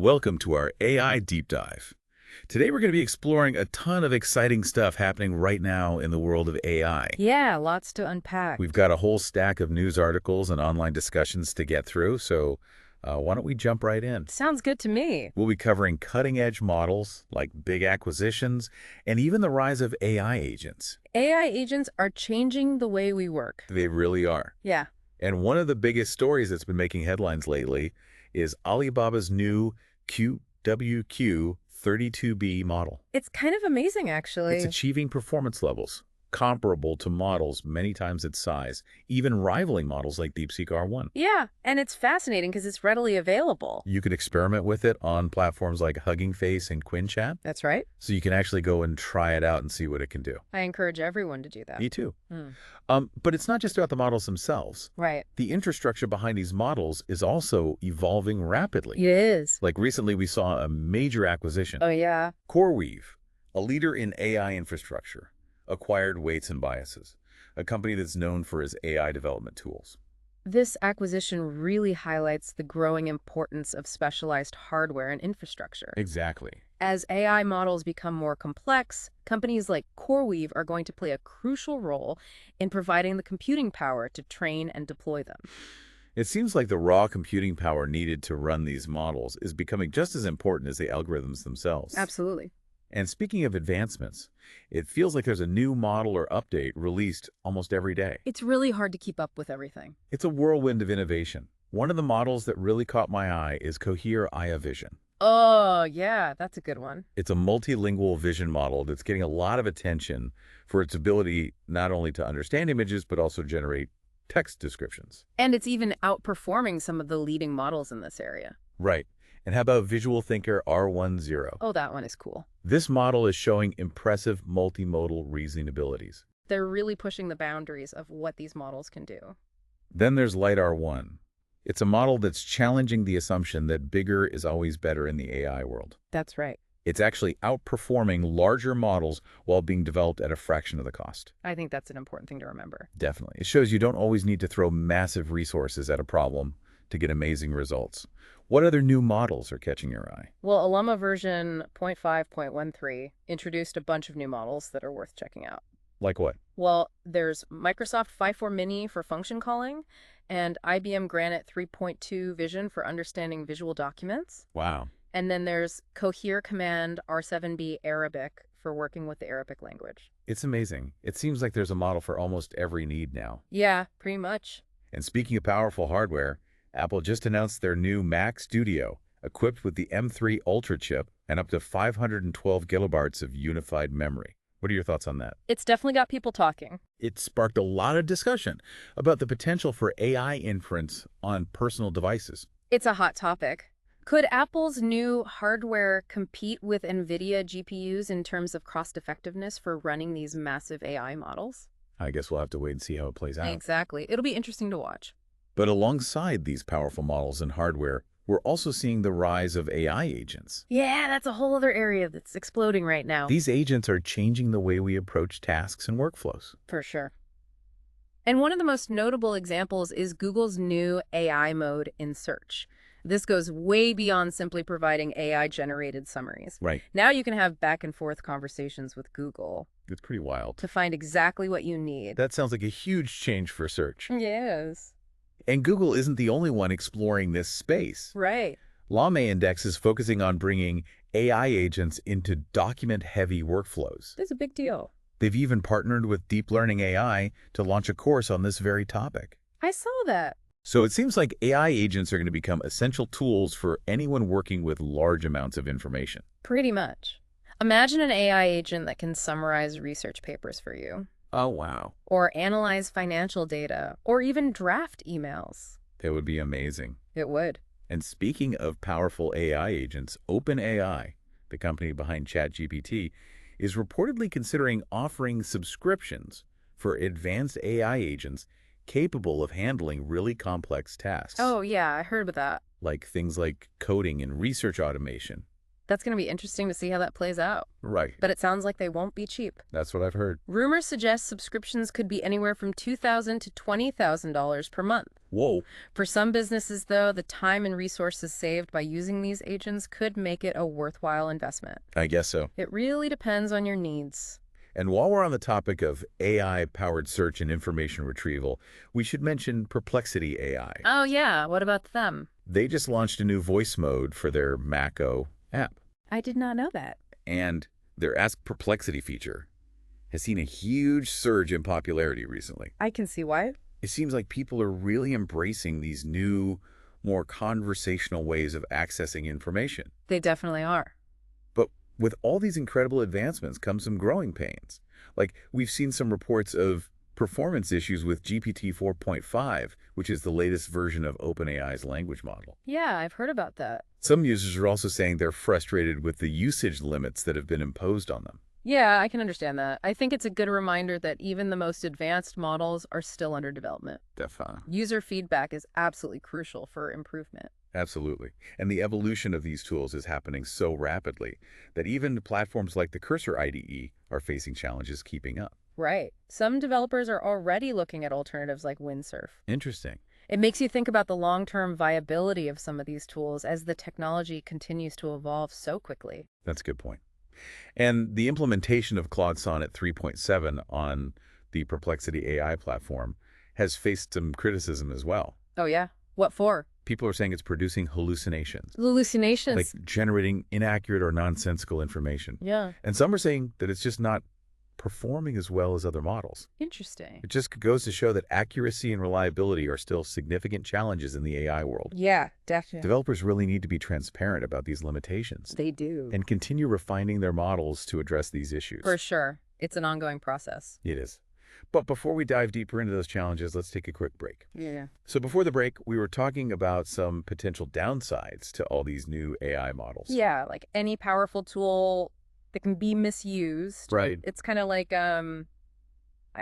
Welcome to our AI Deep Dive. Today we're going to be exploring a ton of exciting stuff happening right now in the world of AI. Yeah, lots to unpack. We've got a whole stack of news articles and online discussions to get through, so why don't we jump right in? Sounds good to me. We'll be covering cutting-edge models like big acquisitions and even the rise of AI agents. AI agents are changing the way we work. They really are. Yeah. And one of the biggest stories that's been making headlines lately is Alibaba's new QWQ32B model. It's kind of amazing, actually. It's achieving performance levels comparable to models many times its size, even rivaling models like DeepSeek R1. Yeah, and it's fascinating because it's readily available. You can experiment with it on platforms like Hugging Face and QuinChat, That's right. so you can actually go and try it out and see what it can do. I encourage everyone to do that. Me too. Hmm. But it's not just about the models themselves. Right. The infrastructure behind these models is also evolving rapidly. It is. Like recently we saw a major acquisition. Oh, yeah. CoreWeave, a leader in AI infrastructure, acquired Weights and Biases, a company that's known for its AI development tools. This acquisition really highlights the growing importance of specialized hardware and infrastructure. Exactly. As AI models become more complex, companies like CoreWeave are going to play a crucial role in providing the computing power to train and deploy them. It seems like the raw computing power needed to run these models is becoming just as important as the algorithms themselves. Absolutely. And speaking of advancements, it feels like there's a new model or update released almost every day. It's really hard to keep up with everything. It's a whirlwind of innovation. One of the models that really caught my eye is Cohere Aya Vision. Oh, yeah, that's a good one. It's a multilingual vision model that's getting a lot of attention for its ability not only to understand images, but also generate text descriptions. And it's even outperforming some of the leading models in this area. Right. And how about Visual Thinker R10? Oh, that one is cool. This model is showing impressive multimodal reasoning abilities. They're really pushing the boundaries of what these models can do. Then there's Light R1. It's a model that's challenging the assumption that bigger is always better in the AI world. That's right. It's actually outperforming larger models while being developed at a fraction of the cost. I think that's an important thing to remember. Definitely. It shows you don't always need to throw massive resources at a problem to get amazing results. What other new models are catching your eye? Well, Llama version 0.5.13 introduced a bunch of new models that are worth checking out. Like what? Well, there's Microsoft Phi 4 Mini for function calling and IBM Granite 3.2 Vision for understanding visual documents. Wow. And then there's Cohere Command R7B Arabic for working with the Arabic language. It's amazing. It seems like there's a model for almost every need now. Yeah, pretty much. And speaking of powerful hardware, Apple just announced their new Mac Studio, equipped with the M3 Ultra chip and up to 512 gigabytes of unified memory. What are your thoughts on that? It's definitely got people talking. It sparked a lot of discussion about the potential for AI inference on personal devices. It's a hot topic. Could Apple's new hardware compete with NVIDIA GPUs in terms of cost-effectiveness for running these massive AI models? I guess we'll have to wait and see how it plays out. Exactly. It'll be interesting to watch. But alongside these powerful models and hardware, we're also seeing the rise of AI agents. Yeah, that's a whole other area that's exploding right now. These agents are changing the way we approach tasks and workflows. For sure. And one of the most notable examples is Google's new AI mode in search. This goes way beyond simply providing AI-generated summaries. Right. Now you can have back-and-forth conversations with Google It's pretty wild. to find exactly what you need. That sounds like a huge change for search. Yes. And Google isn't the only one exploring this space. Right. Lame Index is focusing on bringing AI agents into document-heavy workflows. That's a big deal. They've even partnered with Deep Learning AI to launch a course on this very topic. I saw that. So it seems like AI agents are going to become essential tools for anyone working with large amounts of information. Pretty much. Imagine an AI agent that can summarize research papers for you, Oh, wow. or analyze financial data, or even draft emails. That would be amazing. It would. And speaking of powerful AI agents, OpenAI, the company behind ChatGPT, is reportedly considering offering subscriptions for advanced AI agents capable of handling really complex tasks. Oh, yeah, I heard about that. Like things like coding and research automation. That's going to be interesting to see how that plays out. Right. But it sounds like they won't be cheap. That's what I've heard. Rumors suggest subscriptions could be anywhere from $2,000 to $20,000 per month. Whoa. For some businesses, though, the time and resources saved by using these agents could make it a worthwhile investment. I guess so. It really depends on your needs. And while we're on the topic of AI-powered search and information retrieval, we should mention Perplexity AI. Oh, yeah. What about them? They just launched a new voice mode for their Mako app. I did not know that. And their Ask Perplexity feature has seen a huge surge in popularity recently. I can see why. It seems like people are really embracing these new, more conversational ways of accessing information. They definitely are. But with all these incredible advancements comes some growing pains. Like, we've seen some reports of performance issues with GPT 4.5, which is the latest version of OpenAI's language model. Yeah, I've heard about that. Some users are also saying they're frustrated with the usage limits that have been imposed on them. Yeah, I can understand that. I think it's a good reminder that even the most advanced models are still under development. Definitely. User feedback is absolutely crucial for improvement. Absolutely. And the evolution of these tools is happening so rapidly that even platforms like the Cursor IDE are facing challenges keeping up. Right. Some developers are already looking at alternatives like Windsurf. Interesting. It makes you think about the long-term viability of some of these tools as the technology continues to evolve so quickly. That's a good point. And the implementation of Claude Sonnet 3.7 on the Perplexity AI platform has faced some criticism as well. Oh, yeah? What for? People are saying it's producing hallucinations, Hallucinations. like generating inaccurate or nonsensical information. Yeah. And some are saying that it's just not performing as well as other models. Interesting. It just goes to show that accuracy and reliability are still significant challenges in the AI world. Yeah, definitely. Developers really need to be transparent about these limitations They do. and continue refining their models to address these issues. For sure. It's an ongoing process. It is. But before we dive deeper into those challenges, let's take a quick break. Yeah. So before the break, we were talking about some potential downsides to all these new AI models. Yeah, like any powerful tool that can be misused. Right. It's kind of like, I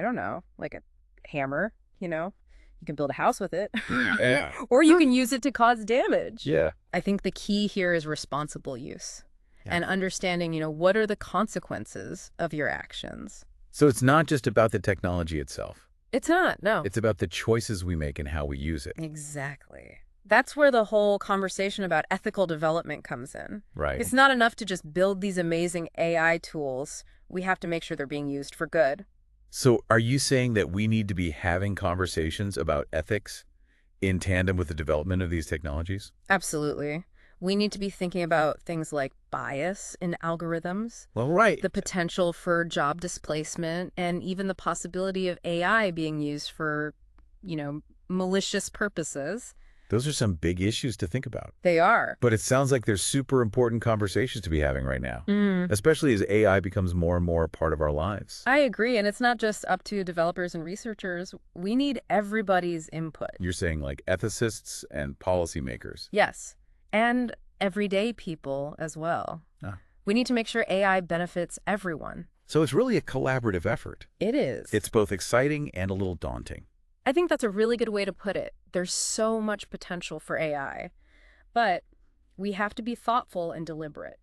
don't know, like a hammer, you know? You can build a house with it. Yeah. Or you can use it to cause damage. Yeah. I think the key here is responsible use Yeah. and understanding, what are the consequences of your actions. So it's not just about the technology itself. It's not, no. It's about the choices we make and how we use it. Exactly. That's where the whole conversation about ethical development comes in. Right. It's not enough to just build these amazing AI tools. We have to make sure they're being used for good. So are you saying that we need to be having conversations about ethics in tandem with the development of these technologies? Absolutely. We need to be thinking about things like bias in algorithms, Well, right. the potential for job displacement, and even the possibility of AI being used for, malicious purposes. Those are some big issues to think about. They are. But it sounds like there's super important conversations to be having right now, Mm. especially as AI becomes more and more a part of our lives. I agree. And it's not just up to developers and researchers. We need everybody's input. You're saying like ethicists and policymakers. Yes. And everyday people as well. Ah. We need to make sure AI benefits everyone. So it's really a collaborative effort. It is. It's both exciting and a little daunting. I think that's a really good way to put it. There's so much potential for AI, but we have to be thoughtful and deliberate.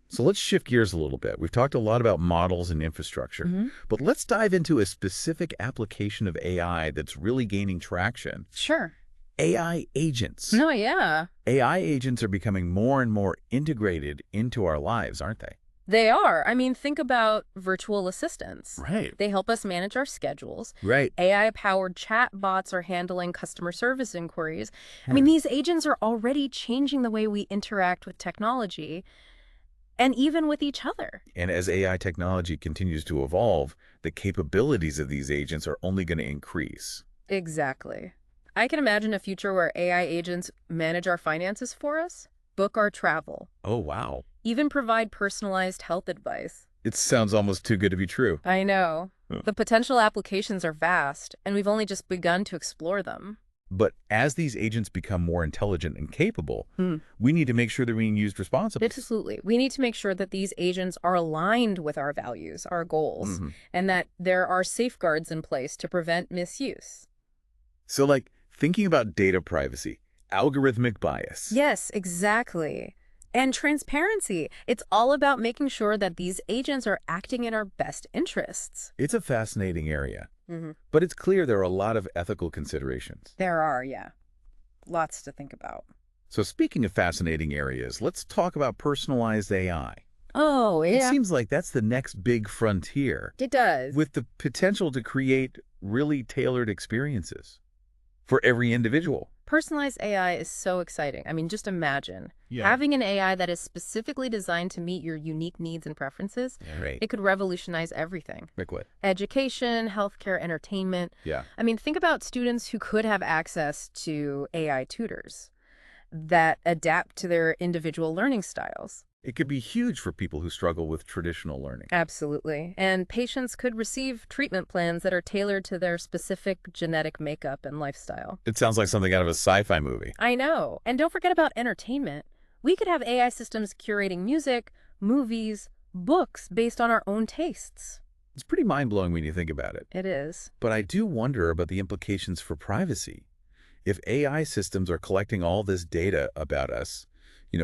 So let's shift gears a little bit. We've talked a lot about models and infrastructure, but let's dive into a specific application of AI that's really gaining traction. Sure. AI agents. No, yeah. AI agents are becoming more and more integrated into our lives, aren't they? They are. I mean, think about virtual assistants. Right. They help us manage our schedules. Right. AI-powered chat bots are handling customer service inquiries. I mean, these agents are already changing the way we interact with technology and even with each other. And as AI technology continues to evolve, the capabilities of these agents are only going to increase. Exactly. I can imagine a future where AI agents manage our finances for us, book our travel, Oh, wow. even provide personalized health advice. It sounds almost too good to be true. I know. Huh. The potential applications are vast, and we've only just begun to explore them. But as these agents become more intelligent and capable, we need to make sure they're being used responsibly. Absolutely. We need to make sure that these agents are aligned with our values, our goals, and that there are safeguards in place to prevent misuse. So like thinking about data privacy, algorithmic bias. Yes, exactly. And transparency. It's all about making sure that these agents are acting in our best interests. It's a fascinating area, Hmm. but it's clear there are a lot of ethical considerations. There are, yeah. Lots to think about. So speaking of fascinating areas, let's talk about personalized AI. Oh, It yeah. seems like that's the next big frontier, It does. with the potential to create really tailored experiences for every individual. Personalized AI is so exciting. I mean, just imagine Yeah. having an AI that is specifically designed to meet your unique needs and preferences. Right. It could revolutionize everything. Like what? Education, healthcare, entertainment. Yeah. I mean, think about students who could have access to AI tutors that adapt to their individual learning styles. It could be huge for people who struggle with traditional learning. Absolutely. And patients could receive treatment plans that are tailored to their specific genetic makeup and lifestyle. It sounds like something out of a sci-fi movie. I know. And don't forget about entertainment. We could have AI systems curating music, movies, books based on our own tastes. It's pretty mind-blowing when you think about it. It is. But I do wonder about the implications for privacy. If AI systems are collecting all this data about us,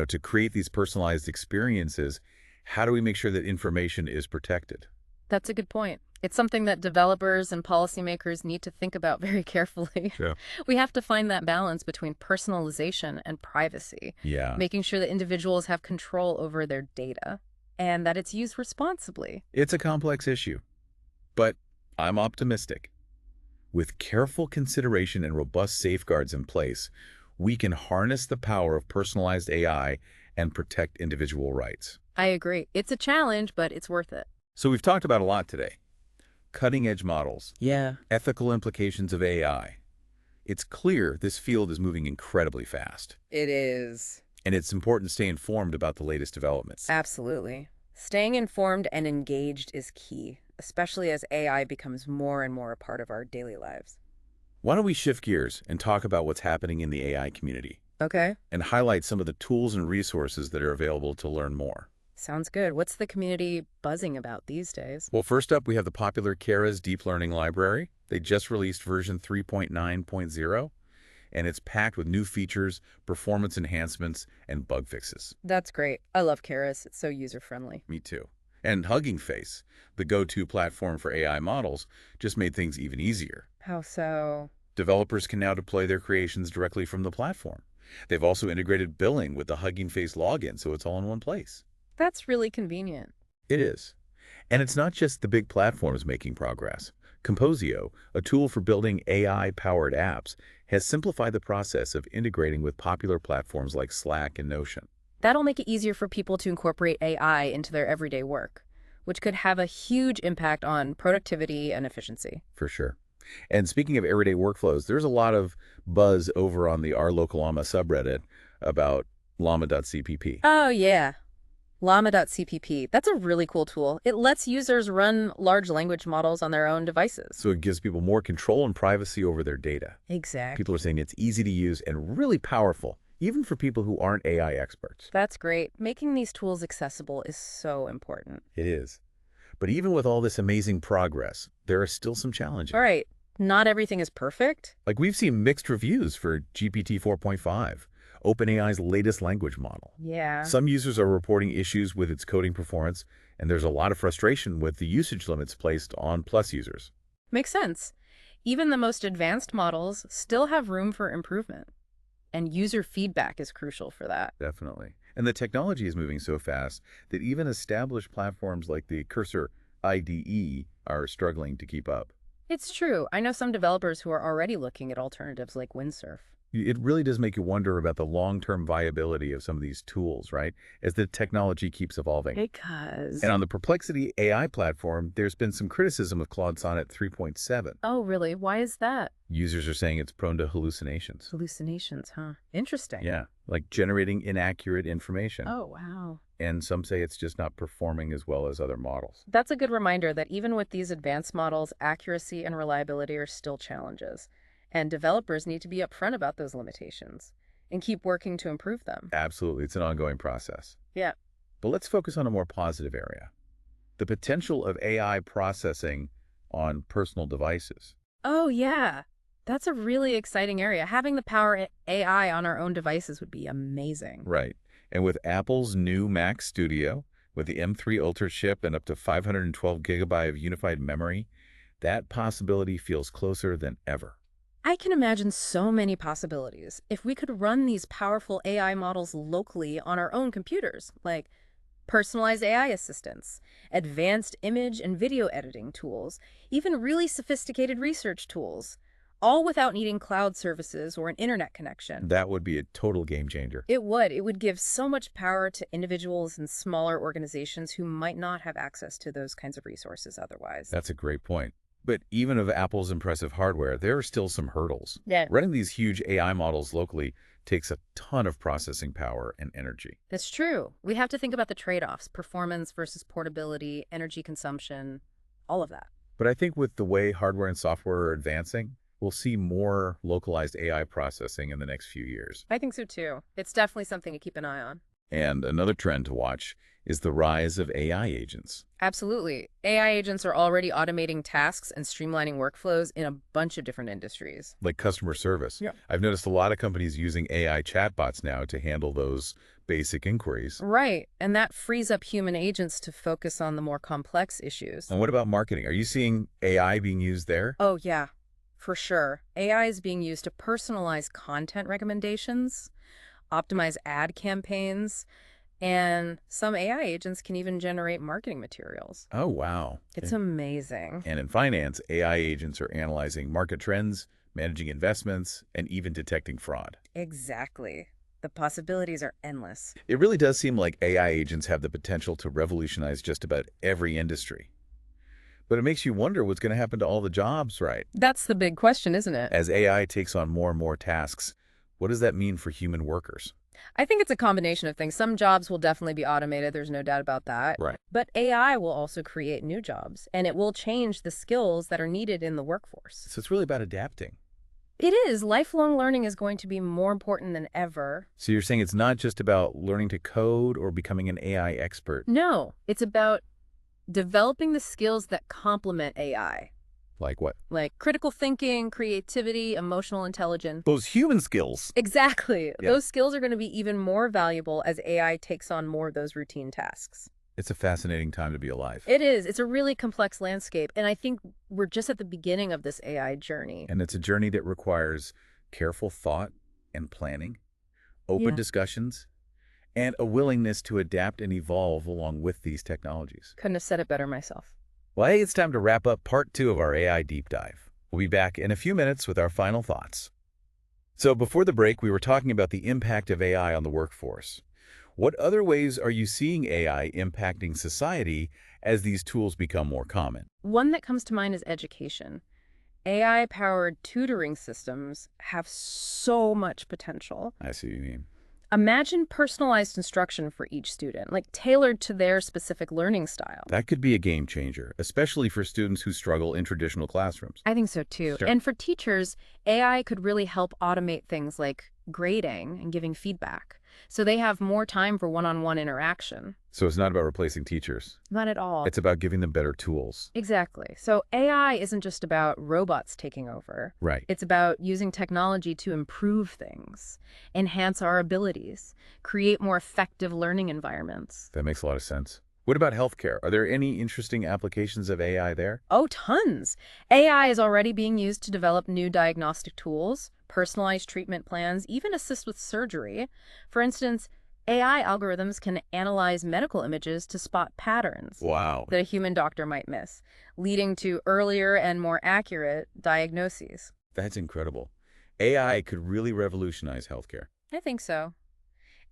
to create these personalized experiences, how do we make sure that information is protected? That's a good point. It's something that developers and policymakers need to think about very carefully. Yeah. We have to find that balance between personalization and privacy, Yeah. making sure that individuals have control over their data and that it's used responsibly. It's a complex issue, but I'm optimistic. With careful consideration and robust safeguards in place, we can harness the power of personalized AI and protect individual rights. I agree. It's a challenge, but it's worth it. So we've talked about a lot today. Cutting-edge models, Yeah. ethical implications of AI. It's clear this field is moving incredibly fast, It is. and it's important to stay informed about the latest developments. Absolutely. Staying informed and engaged is key, especially as AI becomes more and more a part of our daily lives. Why don't we shift gears and talk about what's happening in the AI community Okay. and highlight some of the tools and resources that are available to learn more? Sounds good. What's the community buzzing about these days? Well, first up, we have the popular Keras Deep Learning Library. They just released version 3.9.0, and it's packed with new features, performance enhancements, and bug fixes. That's great. I love Keras. It's so user-friendly. Me too. And Hugging Face, the go-to platform for AI models, just made things even easier. How so? Developers can now deploy their creations directly from the platform. They've also integrated billing with the Hugging Face login, so it's all in one place. That's really convenient. It is. And it's not just the big platforms making progress. Composio, a tool for building AI-powered apps, has simplified the process of integrating with popular platforms like Slack and Notion. That'll make it easier for people to incorporate AI into their everyday work, which could have a huge impact on productivity and efficiency. For sure. And speaking of everyday workflows, there's a lot of buzz over on the r/Local subreddit about llama.cpp. Oh, yeah. Llama.cpp. That's a really cool tool. It lets users run large language models on their own devices. So it gives people more control and privacy over their data. Exactly. People are saying it's easy to use and really powerful, even for people who aren't AI experts. That's great. Making these tools accessible is so important. It is. But even with all this amazing progress, there are still some challenges. All right. Not everything is perfect. Like we've seen mixed reviews for GPT 4.5, OpenAI's latest language model. Yeah. Some users are reporting issues with its coding performance, and there's a lot of frustration with the usage limits placed on Plus users. Makes sense. Even the most advanced models still have room for improvement. And user feedback is crucial for that. Definitely. And the technology is moving so fast that even established platforms like the Cursor IDE are struggling to keep up. It's true. I know some developers who are already looking at alternatives like Windsurf. It really does make you wonder about the long-term viability of some of these tools, right? As the technology keeps evolving. Because... And on the Perplexity AI platform, there's been some criticism of Claude Sonnet 3.7. Oh, really? Why is that? Users are saying it's prone to hallucinations. Hallucinations, huh? Interesting. Yeah, like generating inaccurate information. Oh, wow. And some say it's just not performing as well as other models. That's a good reminder that even with these advanced models, accuracy and reliability are still challenges. And developers need to be upfront about those limitations and keep working to improve them. Absolutely. It's an ongoing process. Yeah. But let's focus on a more positive area. The potential of AI processing on personal devices. Oh, yeah. That's a really exciting area. Having the power AI on our own devices would be amazing. Right. And with Apple's new Mac Studio, with the M3 Ultra chip and up to 512 gigabyte of unified memory, that possibility feels closer than ever. I can imagine so many possibilities. If we could run these powerful AI models locally on our own computers, like personalized AI assistants, advanced image and video editing tools, even really sophisticated research tools, all without needing cloud services or an internet connection. That would be a total game changer. It would. It would give so much power to individuals and smaller organizations who might not have access to those kinds of resources otherwise. That's a great point. But even of Apple's impressive hardware, there are still some hurdles. Yeah. Running these huge AI models locally takes a ton of processing power and energy. That's true. We have to think about the trade-offs, performance versus portability, energy consumption, all of that. But I think with the way hardware and software are advancing, we'll see more localized AI processing in the next few years. I think so too. It's definitely something to keep an eye on. And another trend to watch is the rise of AI agents. Absolutely. AI agents are already automating tasks and streamlining workflows in a bunch of different industries. Like customer service. Yeah. I've noticed a lot of companies using AI chatbots now to handle those basic inquiries. Right. And that frees up human agents to focus on the more complex issues. And what about marketing? Are you seeing AI being used there? Oh, yeah, for sure. AI is being used to personalize content recommendations, optimize ad campaigns, and some AI agents can even generate marketing materials. Oh, wow. It's amazing. And in finance, AI agents are analyzing market trends, managing investments, and even detecting fraud. Exactly. The possibilities are endless. It really does seem like AI agents have the potential to revolutionize just about every industry. But it makes you wonder what's going to happen to all the jobs, right? That's the big question, isn't it? As AI takes on more and more tasks, what does that mean for human workers? I think it's a combination of things. Some jobs will definitely be automated. There's no doubt about that. Right. But AI will also create new jobs, and it will change the skills that are needed in the workforce. So it's really about adapting. It is. Lifelong learning is going to be more important than ever. So you're saying it's not just about learning to code or becoming an AI expert. No, it's about developing the skills that complement AI, Like what? like critical thinking, creativity, emotional intelligence. Those human skills. Exactly. Yeah. Those skills are going to be even more valuable as AI takes on more of those routine tasks. It's a fascinating time to be alive. It is. It's a really complex landscape, and I think we're just at the beginning of this AI journey. And it's a journey that requires careful thought and planning, open Yeah. discussions, and a willingness to adapt and evolve along with these technologies. Couldn't have said it better myself. Well, hey, it's time to wrap up part 2 of our AI deep dive. We'll be back in a few minutes with our final thoughts. So before the break, we were talking about the impact of AI on the workforce. What other ways are you seeing AI impacting society as these tools become more common? One that comes to mind is education. AI-powered tutoring systems have so much potential. I see what you mean. Imagine personalized instruction for each student, like tailored to their specific learning style. That could be a game changer, especially for students who struggle in traditional classrooms. I think so too. Sure. And for teachers, AI could really help automate things like grading and giving feedback, so they have more time for one-on-one interaction. So it's not about replacing teachers. Not at all. It's about giving them better tools. Exactly. So AI isn't just about robots taking over. Right. It's about using technology to improve things, enhance our abilities, create more effective learning environments. That makes a lot of sense. What about healthcare? Are there any interesting applications of AI there? Oh, tons. AI is already being used to develop new diagnostic tools, personalized treatment plans, even assist with surgery. For instance, AI algorithms can analyze medical images to spot patterns Wow. that a human doctor might miss, leading to earlier and more accurate diagnoses. That's incredible. AI could really revolutionize healthcare. I think so.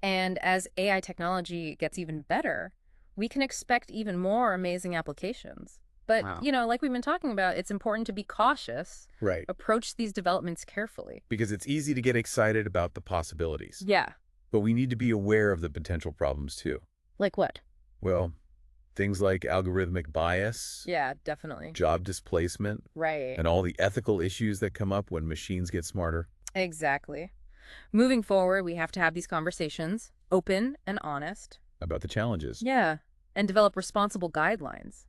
And as AI technology gets even better, we can expect even more amazing applications. But, Wow. like we've been talking about, it's important to be cautious, Right. approach these developments carefully. Because it's easy to get excited about the possibilities. Yeah. But we need to be aware of the potential problems too. Like what? Well, things like algorithmic bias, Yeah, definitely. job displacement, Right. and all the ethical issues that come up when machines get smarter. Exactly. Moving forward, we have to have these conversations, open and honest. About the challenges. Yeah. And develop responsible guidelines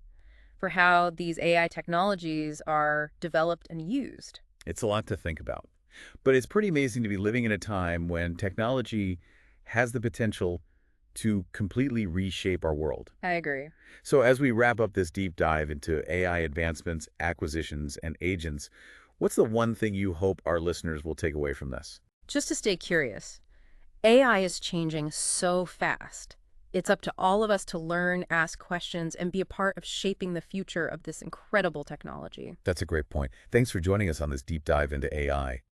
for how these AI technologies are developed and used. It's a lot to think about. But it's pretty amazing to be living in a time when technology has the potential to completely reshape our world. I agree. So as we wrap up this deep dive into AI advancements, acquisitions, and agents, what's the one thing you hope our listeners will take away from this? Just to stay curious, AI is changing so fast. It's up to all of us to learn, ask questions, and be a part of shaping the future of this incredible technology. That's a great point. Thanks for joining us on this deep dive into AI.